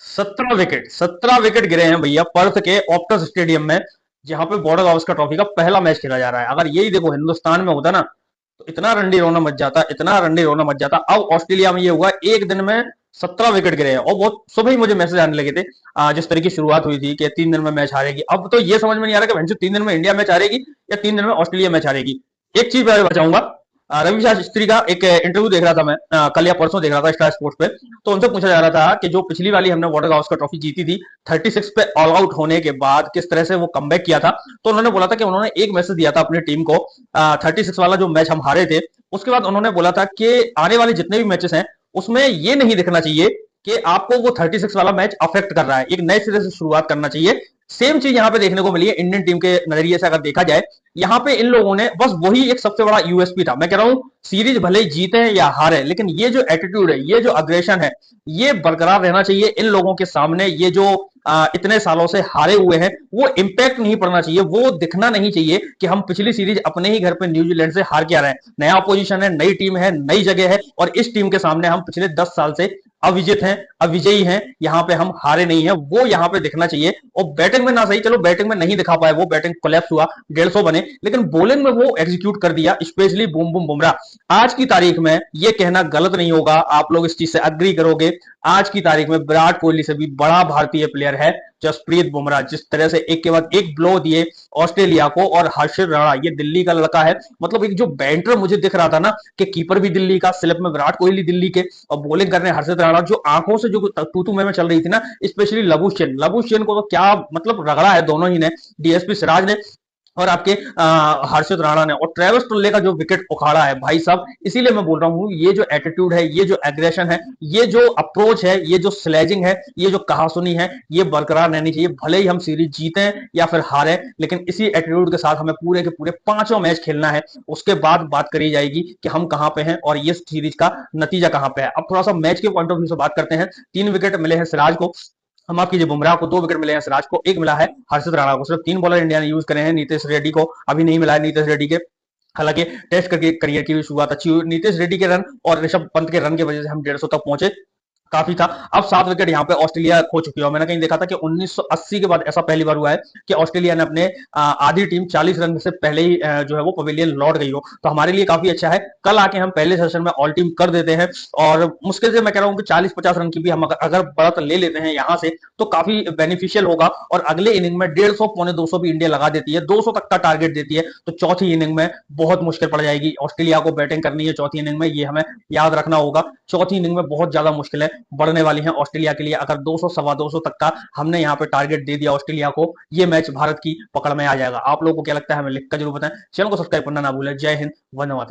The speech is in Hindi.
17 विकेट गिरे हैं भैया पर्थ के ऑप्टस स्टेडियम में, जहां पे बॉर्डर गावस्कर ट्रॉफी का पहला मैच खेला जा रहा है। अगर यही देखो हिंदुस्तान में होता ना, तो इतना रंडी रोना मच जाता, इतना रंडी रोना मच जाता। अब ऑस्ट्रेलिया में ये हुआ एक दिन में 17 विकेट गिरे हैं, और बहुत सुबह ही मुझे मैसेज आने लगे थे। जिस तरीके की शुरुआत हुई थी कि 3 दिन में मैच हारेगी, अब तो ये समझ में नहीं आ रहा कि भैंसो 3 दिन में इंडिया मैच हारेगी या 3 दिन में ऑस्ट्रेलिया मैच हारेगी। एक चीज मैं बचाऊंगा, रवि शास्त्री का एक इंटरव्यू देख रहा था मैं, कल या परसों देख रहा था स्टार स्पोर्ट्स पे। तो उनसे पूछा जा रहा था कि जो पिछली वाली हमने वाटर गावस्कर ट्रॉफी जीती थी 36 पे ऑल आउट होने के बाद, किस तरह से वो कमबैक किया था। तो उन्होंने बोला था कि उन्होंने एक मैसेज दिया था अपनी टीम को, 36 वाला जो मैच हम हारे थे, उसके बाद उन्होंने बोला था कि आने वाले जितने भी मैचेस हैं उसमें ये नहीं दिखना चाहिए कि आपको वो 36 वाला मैच अफेक्ट कर रहा है, एक नए सिरे से शुरुआत करना चाहिए। सेम चीज यहां पे देखने को मिली है इंडियन टीम के नजरिए से अगर देखा जाए। यहां पे इन लोगों ने बस वही एक सबसे बड़ा यूएसपी था। मैं कह रहा हूं सीरीज भले ही जीते या हारे, लेकिन ये जो एटीट्यूड है, ये जो अग्रेशन है, ये बरकरार रहना चाहिए इन लोगों के सामने। ये जो इतने सालों से हारे हुए हैं, वो इंपैक्ट नहीं पड़ना चाहिए, वो दिखना नहीं चाहिए कि हम पिछली सीरीज अपने ही घर पे न्यूजीलैंड से हार के आ रहे हैं। नया अपोजिशन है, नई टीम है, नई जगह है, और इस टीम के सामने हम पिछले 10 साल से अविजित हैं, अविजयी हैं, यहां पे हम हारे नहीं हैं, वो यहां पे दिखना चाहिए। और बैटिंग में ना सही, चलो बैटिंग में नहीं दिखा पाए, वो बैटिंग कोलैप्स हुआ, 150 बने, लेकिन बॉलिंग में वो एग्जीक्यूट कर दिया, स्पेशली बूम बूम बुमराह। आज की तारीख में ये कहना गलत नहीं होगा, आप लोग इस चीज से अग्री करोगे, आज की तारीख में विराट कोहली से भी बड़ा भारतीय प्लेयर है जसप्रीत बुमराह। जिस तरह से एक के बाद एक ब्लो दिए ऑस्ट्रेलिया को, और हर्षित राणा ये दिल्ली का लड़का है, मतलब एक जो बैंटर मुझे दिख रहा था ना, कि कीपर भी दिल्ली का, स्लिप में विराट कोहली दिल्ली के, और बॉलिंग करने हर्षित राणा, जो आंखों से जो तू तू में चल रही थी ना, स्पेशली लबुशेन को तो क्या मतलब रगड़ा है दोनों ही ने, डीएसपी सिराज ने और आपके हर्षित राणा ने, और ट्रेविस टुल्ले का जो विकेट उखाड़ा है भाई साहब। इसीलिए मैं बोल रहा हूं, ये जो एटीट्यूड है, ये जो एग्रेशन है, ये जो अप्रोच है, ये जो स्लेजिंग है, ये जो कहासुनी है, ये बरकरार रहनी चाहिए। भले ही हम सीरीज जीते या फिर हारे, लेकिन इसी एटीट्यूड के साथ हमें पूरे के पूरे पांचों मैच खेलना है। उसके बाद बात करी जाएगी कि हम कहां पे हैं और ये सीरीज का नतीजा कहां पे है। अब थोड़ा सा मैच के पॉइंट ऑफ व्यू से बात करते हैं। 3 विकेट मिले हैं सिराज को, हम आपकी बुमराह को 2 विकेट मिले हैं, सिराज को 1 मिला है, हर्षित राणा को सिर्फ 3 बॉलर इंडिया ने यूज करे हैं। नीतीश रेड्डी को अभी नहीं मिला है, नीतीश रेड्डी के हालांकि टेस्ट करके करियर की भी शुरुआत अच्छी हुई। नीतीश रेड्डी के रन और ऋषभ पंत के रन की वजह से हम 150 तक पहुंचे, काफी था। अब 7 विकेट यहाँ पे ऑस्ट्रेलिया खो चुकी है। मैंने कहीं देखा था कि 1980 के बाद ऐसा पहली बार हुआ है कि ऑस्ट्रेलिया ने अपने आधी टीम 40 रन से पहले ही जो है वो पवेलियन लौट गई हो। तो हमारे लिए काफी अच्छा है, कल आके हम पहले सेशन में ऑल टीम कर देते हैं, और मुश्किल से मैं कह रहा हूँ कि 40-50 रन की भी हम अगर बढ़त ले लेते हैं यहाँ से, तो काफी बेनिफिशियल होगा। और अगले इनिंग में 150 पौने 200 भी इंडिया लगा देती है, 200 तक का टारगेट देती है, तो चौथी इनिंग में बहुत मुश्किल पड़ जाएगी। ऑस्ट्रेलिया को बैटिंग करनी है चौथी इनिंग में, ये हमें याद रखना होगा। चौथी इनिंग में बहुत ज्यादा मुश्किल है बढ़ने वाली है ऑस्ट्रेलिया के लिए। अगर 200 सवा 200 तक का हमने यहाँ पे टारगेट दे दिया ऑस्ट्रेलिया को, ये मैच भारत की पकड़ में आ जाएगा। आप लोगों को क्या लगता है हमें लिखकर जरूर बताएं। चैनल को सब्सक्राइब करना ना भूलें। जय हिंद, वंदे मातरम।